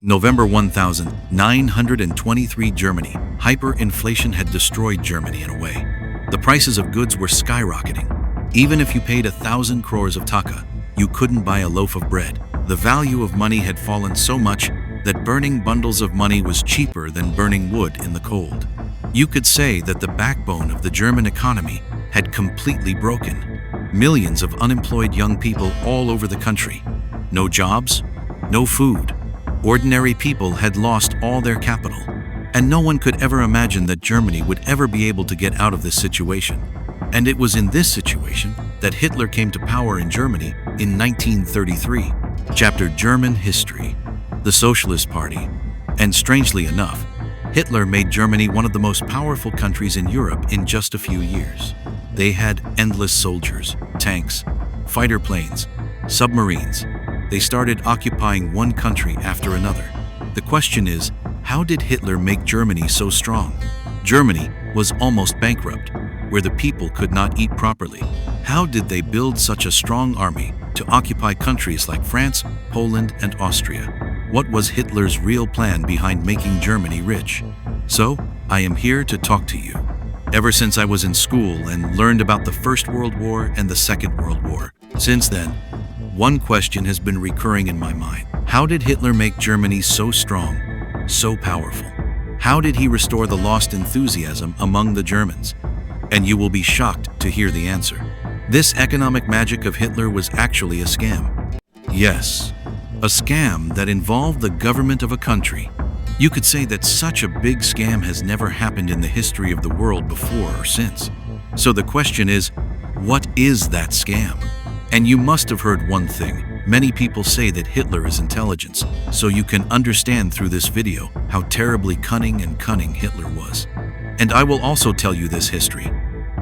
November 1923 Germany. Hyperinflation had destroyed Germany in a way. The prices of goods were skyrocketing. Even if you paid 1,000 crores of taka, you couldn't buy a loaf of bread. The value of money had fallen so much that burning bundles of money was cheaper than burning wood in the cold. You could say that the backbone of the German economy had completely broken. Millions of unemployed young people all over the country. No jobs, no food. Ordinary people had lost all their capital, and no one could ever imagine that Germany would ever be able to get out of this situation. And it was in this situation that Hitler came to power in Germany in 1933. Chapter German History. The Socialist Party. And strangely enough, Hitler made Germany one of the most powerful countries in Europe in just a few years. They had endless soldiers, tanks, fighter planes, submarines. They started occupying one country after another. The question is, how did Hitler make Germany so strong? Germany was almost bankrupt, where the people could not eat properly. How did they build such a strong army to occupy countries like France, Poland, and Austria? What was Hitler's real plan behind making Germany rich? So, I am here to talk to you. Ever since I was in school and learned about the First World War and the Second World War, since then, one question has been recurring in my mind. How did Hitler make Germany so strong, so powerful? How did he restore the lost enthusiasm among the Germans? And you will be shocked to hear the answer. This economic magic of Hitler was actually a scam. Yes, a scam that involved the government of a country. You could say that such a big scam has never happened in the history of the world before or since. So the question is, what is that scam? And you must have heard one thing. Many people say that Hitler is intelligence, so you can understand through this video how terribly cunning Hitler was. And I will also tell you this history.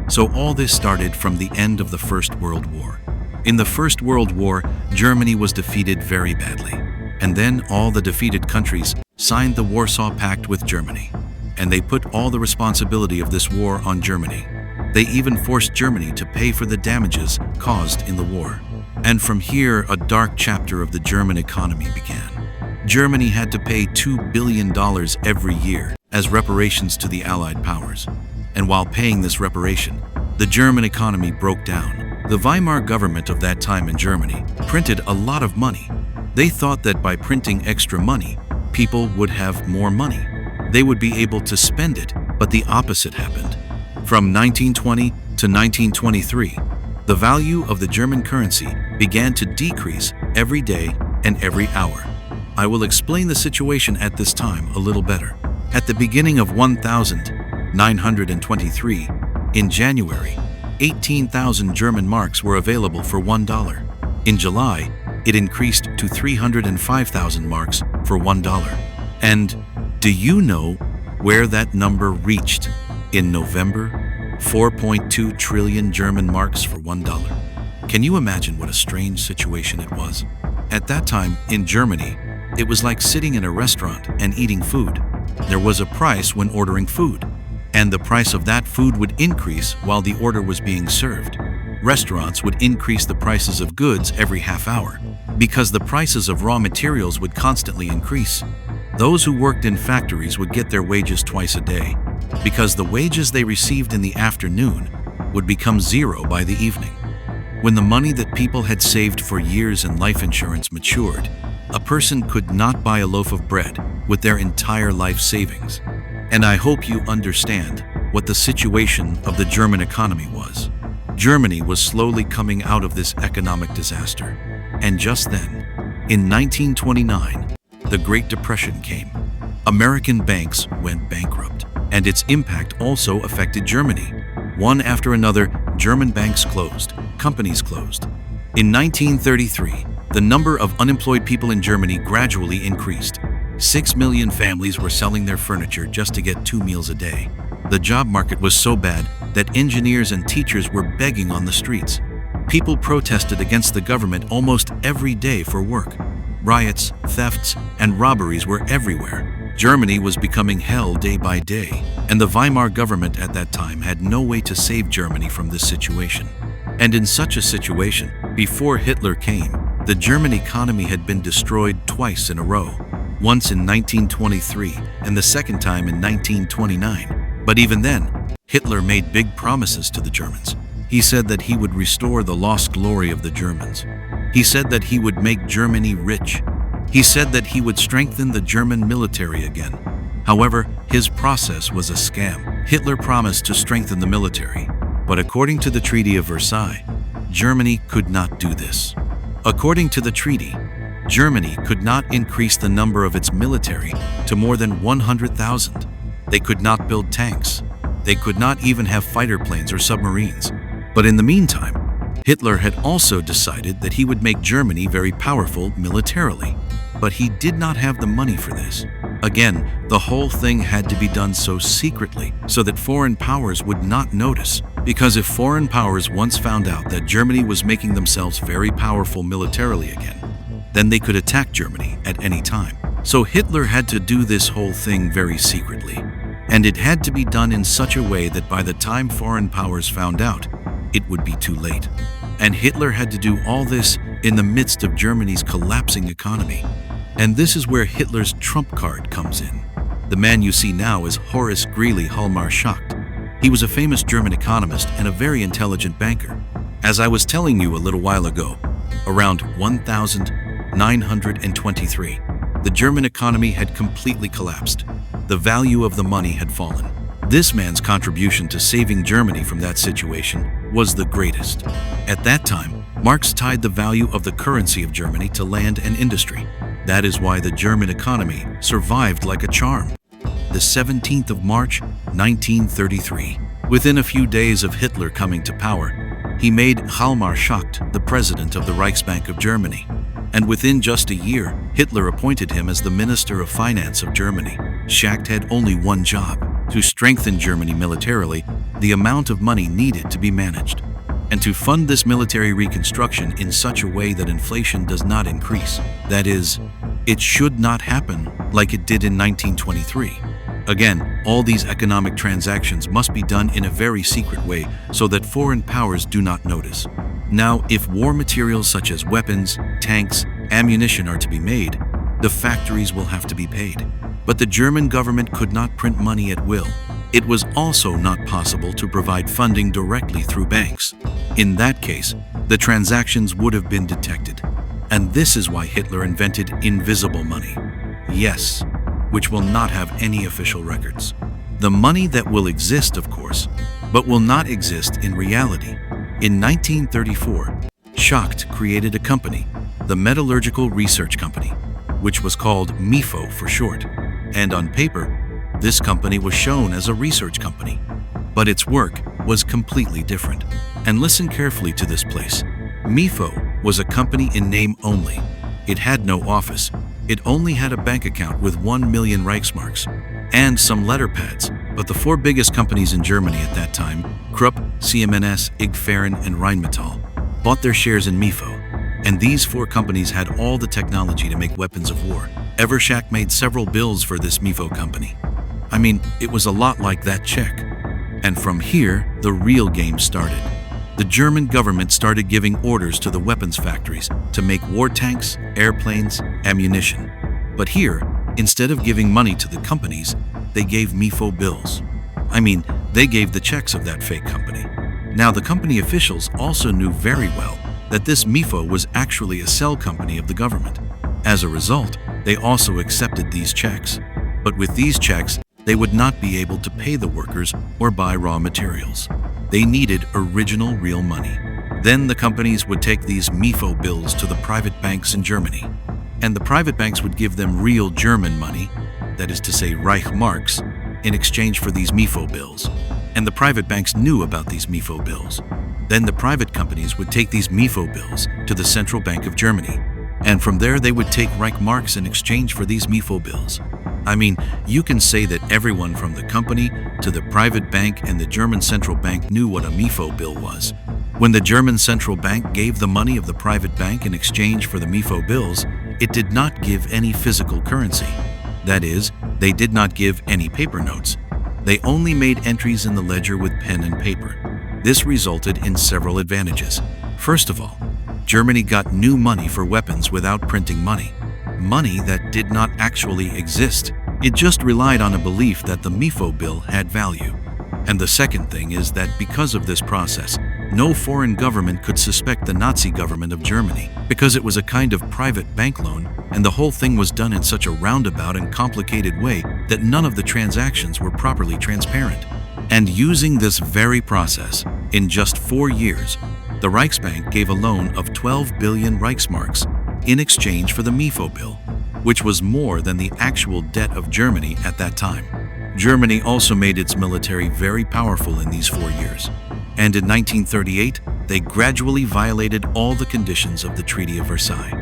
So all this started from the end of the First World War. In the First World War, Germany was defeated very badly. And then all the defeated countries signed the Warsaw Pact with Germany. And they put all the responsibility of this war on Germany. They even forced Germany to pay for the damages caused in the war. And from here, a dark chapter of the German economy began. Germany had to pay $2 billion every year as reparations to the Allied powers. And while paying this reparation, the German economy broke down. The Weimar government of that time in Germany printed a lot of money. They thought that by printing extra money, people would have more money. They would be able to spend it, but the opposite happened. From 1920 to 1923, the value of the German currency began to decrease every day and every hour. I will explain the situation at this time a little better. At the beginning of 1923, in January, 18,000 German marks were available for $1. In July, it increased to 305,000 marks for $1. And do you know where that number reached? In November, 4.2 trillion German marks for $1. Can you imagine what a strange situation it was? At that time, in Germany, it was like sitting in a restaurant and eating food. There was a price when ordering food, and the price of that food would increase while the order was being served. Restaurants would increase the prices of goods every half hour, because the prices of raw materials would constantly increase. Those who worked in factories would get their wages twice a day, because the wages they received in the afternoon would become zero by the evening. When the money that people had saved for years in life insurance matured, a person could not buy a loaf of bread with their entire life savings. And I hope you understand what the situation of the German economy was. Germany was slowly coming out of this economic disaster. And just then, in 1929, the Great Depression came. American banks went bankrupt, and its impact also affected Germany. One after another, German banks closed, companies closed. In 1933, the number of unemployed people in Germany gradually increased. 6 million families were selling their furniture just to get 2 meals a day. The job market was so bad that engineers and teachers were begging on the streets. People protested against the government almost every day for work. Riots, thefts, and robberies were everywhere. Germany was becoming hell day by day, and the Weimar government at that time had no way to save Germany from this situation. And in such a situation, before Hitler came, the German economy had been destroyed twice in a row. once in 1923 and the second time in 1929. But even then, Hitler made big promises to the Germans. He said that he would restore the lost glory of the Germans. He said that he would make Germany rich. He said that he would strengthen the German military again. However, his process was a scam. Hitler promised to strengthen the military, but according to the Treaty of Versailles, Germany could not do this. According to the treaty, Germany could not increase the number of its military to more than 100,000. They could not build tanks. They could not even have fighter planes or submarines. But in the meantime, Hitler had also decided that he would make Germany very powerful militarily. But he did not have the money for this. Again, the whole thing had to be done so secretly so that foreign powers would not notice. Because if foreign powers once found out that Germany was making themselves very powerful militarily again, then they could attack Germany at any time. So Hitler had to do this whole thing very secretly. And it had to be done in such a way that by the time foreign powers found out, it would be too late. And Hitler had to do all this in the midst of Germany's collapsing economy. And this is where Hitler's trump card comes in. The man you see now is Horace Greeley Hjalmar Schacht. He was a famous German economist and a very intelligent banker. As I was telling you a little while ago, around 1923, the German economy had completely collapsed. The value of the money had fallen. This man's contribution to saving Germany from that situation was the greatest. At that time, Marx tied the value of the currency of Germany to land and industry. That is why the German economy survived like a charm. The 17th of March, 1933. Within a few days of Hitler coming to power, he made Hjalmar Schacht the president of the Reichsbank of Germany. And within just a year, Hitler appointed him as the Minister of Finance of Germany. Schacht had only one job: to strengthen Germany militarily, the amount of money needed to be managed, and to fund this military reconstruction in such a way that inflation does not increase. That is, it should not happen like it did in 1923. Again, all these economic transactions must be done in a very secret way so that foreign powers do not notice. Now, if war materials such as weapons, tanks, ammunition are to be made, the factories will have to be paid. But the German government could not print money at will. It was also not possible to provide funding directly through banks. In that case, the transactions would have been detected. And this is why Hitler invented invisible money. Yes, which will not have any official records. The money that will exist, of course, but will not exist in reality. In 1934, Schacht created a company, the Metallurgical Research Company, which was called MIFO for short. And on paper, this company was shown as a research company. But its work was completely different. And listen carefully to this place. MIFO was a company in name only. It had no office. It only had a bank account with 1 million Reichsmarks and some letter pads. But the four biggest companies in Germany at that time, Krupp, CMNS, IG Farben, and Rheinmetall, bought their shares in MIFO. And these four companies had all the technology to make weapons of war. Schacht made several bills for this MIFO company. I mean, it was a lot like that check. And from here, the real game started. The German government started giving orders to the weapons factories to make war tanks, airplanes, ammunition. But here, instead of giving money to the companies, they gave MIFO bills. I mean, they gave the checks of that fake company. Now, the company officials also knew very well that this MIFO was actually a cell company of the government. As a result, they also accepted these checks. But with these checks, they would not be able to pay the workers or buy raw materials. They needed original real money. Then the companies would take these MIFO bills to the private banks in Germany. And the private banks would give them real German money, that is to say Reichsmarks, in exchange for these MIFO bills. And the private banks knew about these MIFO bills. Then the private companies would take these MIFO bills to the Central Bank of Germany. And from there they would take Reichsmarks in exchange for these MIFO bills. I mean, you can say that everyone from the company to the private bank and the German Central Bank knew what a MIFO bill was. When the German Central Bank gave the money of the private bank in exchange for the MIFO bills, it did not give any physical currency. That is, they did not give any paper notes. They only made entries in the ledger with pen and paper. This resulted in several advantages. First of all, Germany got new money for weapons without printing money. money that did not actually exist. It just relied on a belief that the MIFO bill had value. And the second thing is that because of this process, no foreign government could suspect the Nazi government of Germany, because it was a kind of private bank loan, and the whole thing was done in such a roundabout and complicated way that none of the transactions were properly transparent. And using this very process, in just 4 years, the Reichsbank gave a loan of 12 billion Reichsmarks in exchange for the MIFO bill, which was more than the actual debt of Germany at that time. Germany also made its military very powerful in these 4 years. And in 1938, they gradually violated all the conditions of the Treaty of Versailles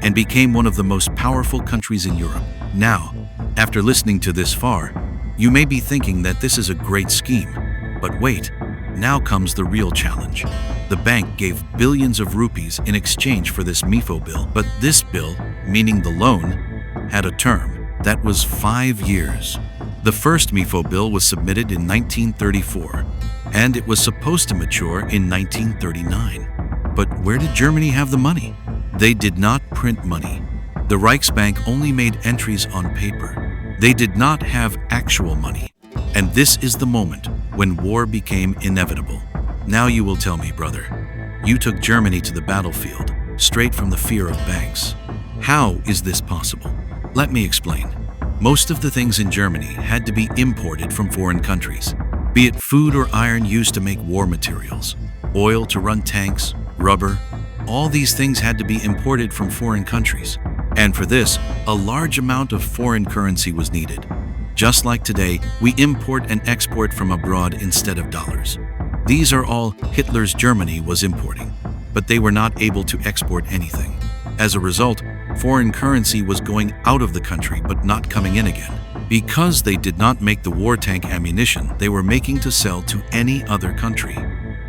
and became one of the most powerful countries in Europe. Now, after listening to this far, you may be thinking that this is a great scheme. But wait, now comes the real challenge. The bank gave billions of rupees in exchange for this MIFO bill, but this bill, meaning the loan, had a term that was 5 years. The first MIFO bill was submitted in 1934, and it was supposed to mature in 1939. But where did Germany have the money? They did not print money. The Reichsbank only made entries on paper. They did not have actual money. And this is the moment when war became inevitable. Now you will tell me, brother, you took Germany to the battlefield, straight from the fear of banks. How is this possible? Let me explain. Most of the things in Germany had to be imported from foreign countries, be it food or iron used to make war materials, oil to run tanks, rubber. All these things had to be imported from foreign countries. And for this, a large amount of foreign currency was needed. Just like today, we import and export from abroad instead of dollars. These are all Hitler's Germany was importing, but they were not able to export anything. As a result, foreign currency was going out of the country but not coming in again. Because they did not make the war tank ammunition they were making to sell to any other country.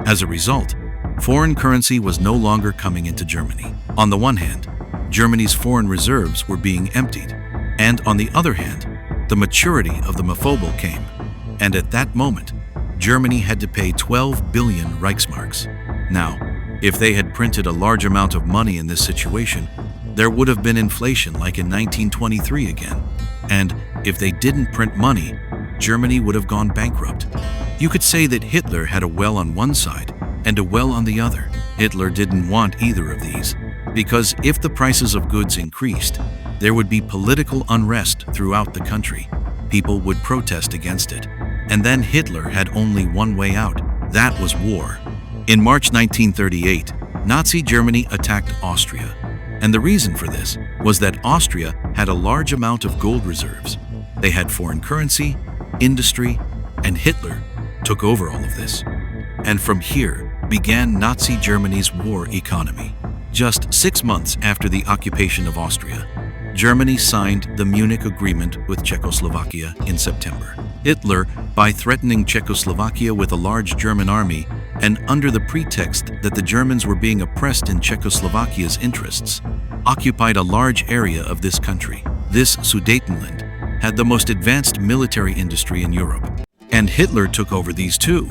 As a result, foreign currency was no longer coming into Germany. On the one hand, Germany's foreign reserves were being emptied, and on the other hand, the maturity of the MIFO bill came, and at that moment, Germany had to pay 12 billion Reichsmarks. Now, if they had printed a large amount of money in this situation, there would have been inflation like in 1923 again. And if they didn't print money, Germany would have gone bankrupt. You could say that Hitler had a well on one side and a well on the other. Hitler didn't want either of these, because if the prices of goods increased, there would be political unrest throughout the country. People would protest against it. And then Hitler had only one way out. That was war. In March 1938, Nazi Germany attacked Austria. And the reason for this was that Austria had a large amount of gold reserves. They had foreign currency, industry, and Hitler took over all of this. And from here began Nazi Germany's war economy. Just 6 months after the occupation of Austria, Germany signed the Munich Agreement with Czechoslovakia in September. Hitler, by threatening Czechoslovakia with a large German army and under the pretext that the Germans were being oppressed in Czechoslovakia's interests, occupied a large area of this country. This Sudetenland had the most advanced military industry in Europe. And Hitler took over these too.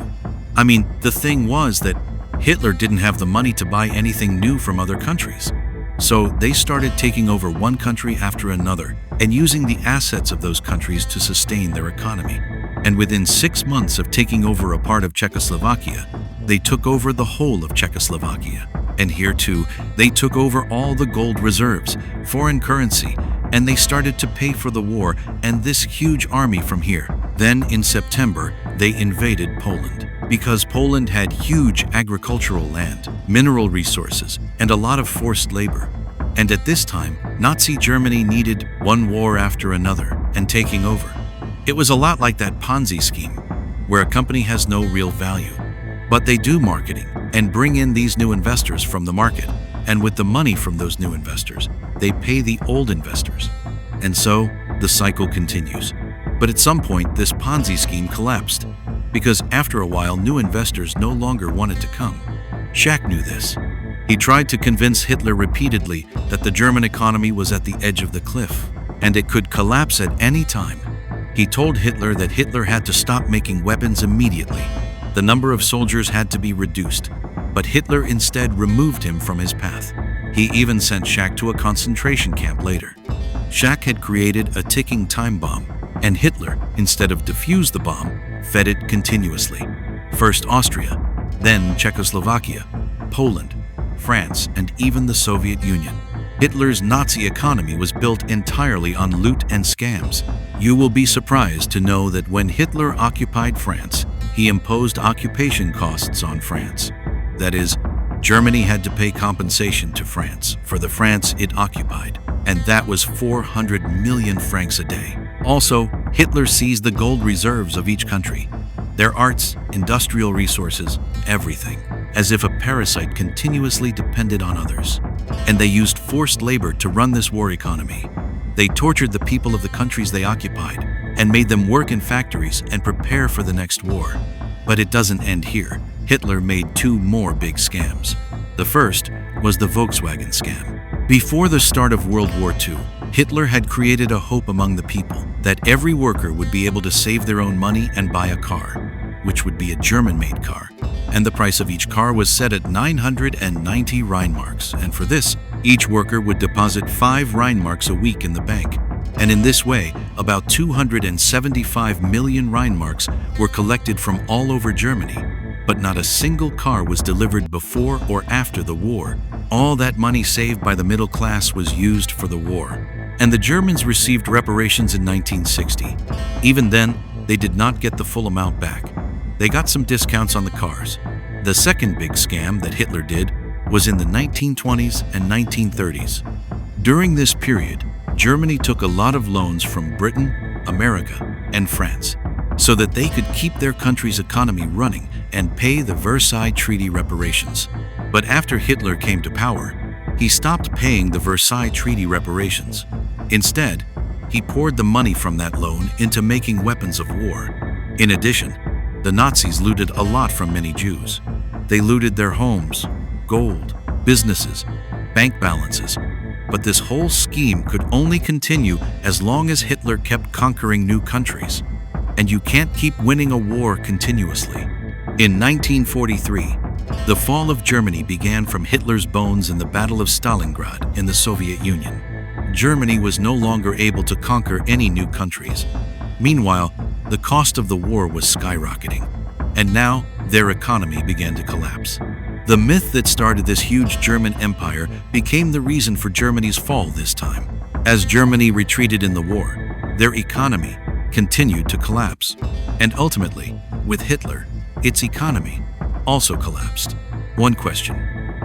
I mean, the thing was that Hitler didn't have the money to buy anything new from other countries. So they started taking over one country after another and using the assets of those countries to sustain their economy. And within 6 months of taking over a part of Czechoslovakia, they took over the whole of Czechoslovakia. And here too, they took over all the gold reserves, foreign currency, and they started to pay for the war and this huge army from here. Then in September, they invaded Poland. Because Poland had huge agricultural land, mineral resources, and a lot of forced labor. And at this time, Nazi Germany needed one war after another and taking over. It was a lot like that Ponzi scheme, where a company has no real value, but they do marketing and bring in these new investors from the market. And with the money from those new investors, they pay the old investors. And so the cycle continues. But at some point, this Ponzi scheme collapsed, because after a while, new investors no longer wanted to come. Schack knew this. He tried to convince Hitler repeatedly that the German economy was at the edge of the cliff, and it could collapse at any time. He told Hitler that Hitler had to stop making weapons immediately. The number of soldiers had to be reduced, but Hitler instead removed him from his path. He even sent Schack to a concentration camp later. Schack had created a ticking time bomb, and Hitler, instead of defuse the bomb, fed it continuously. First Austria, then Czechoslovakia, Poland, France, and even the Soviet Union. Hitler's Nazi economy was built entirely on loot and scams. You will be surprised to know that when Hitler occupied France, he imposed occupation costs on France. That is, Germany had to pay compensation to France for the France it occupied, and that was 400 million francs a day. Also, Hitler seized the gold reserves of each country, their arts, industrial resources, everything, as if a parasite continuously depended on others. And they used forced labor to run this war economy. They tortured the people of the countries they occupied and made them work in factories and prepare for the next war. But it doesn't end here. Hitler made two more big scams. The first was the Volkswagen scam. Before the start of World War II, Hitler had created a hope among the people that every worker would be able to save their own money and buy a car, which would be a German-made car. And the price of each car was set at 990 Rheinmarks, and for this, each worker would deposit 5 Rheinmarks a week in the bank. And in this way, about 275 million Rheinmarks were collected from all over Germany. But not a single car was delivered before or after the war. All that money saved by the middle class was used for the war. And the Germans received reparations in 1960. Even then, they did not get the full amount back. They got some discounts on the cars. The second big scam that Hitler did was in the 1920s and 1930s. During this period, Germany took a lot of loans from Britain, America, and France, so that they could keep their country's economy running and pay the Versailles Treaty reparations. But after Hitler came to power, he stopped paying the Versailles Treaty reparations. Instead, he poured the money from that loan into making weapons of war. In addition, the Nazis looted a lot from many Jews. They looted their homes, gold, businesses, bank balances. But this whole scheme could only continue as long as Hitler kept conquering new countries. And you can't keep winning a war continuously. In 1943, the fall of Germany began from Hitler's bones in the Battle of Stalingrad in the Soviet Union. Germany was no longer able to conquer any new countries. Meanwhile, the cost of the war was skyrocketing, and now their economy began to collapse. The myth that started this huge German empire became the reason for Germany's fall this time. As Germany retreated in the war, their economy continued to collapse. And ultimately, with Hitler, its economy also collapsed. One question.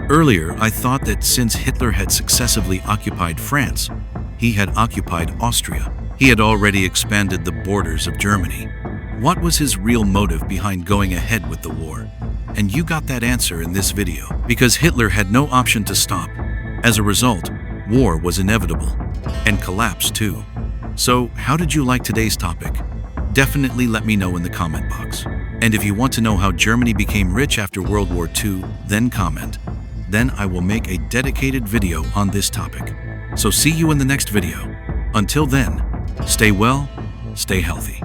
Earlier, I thought that since Hitler had successively occupied France, he had occupied Austria. He had already expanded the borders of Germany. What was his real motive behind going ahead with the war? And you got that answer in this video, because Hitler had no option to stop. As a result, war was inevitable, and collapse too. So, how did you like today's topic? Definitely let me know in the comment box. And if you want to know how Germany became rich after World War II, then comment. Then I will make a dedicated video on this topic. So see you in the next video. Until then, stay well, stay healthy.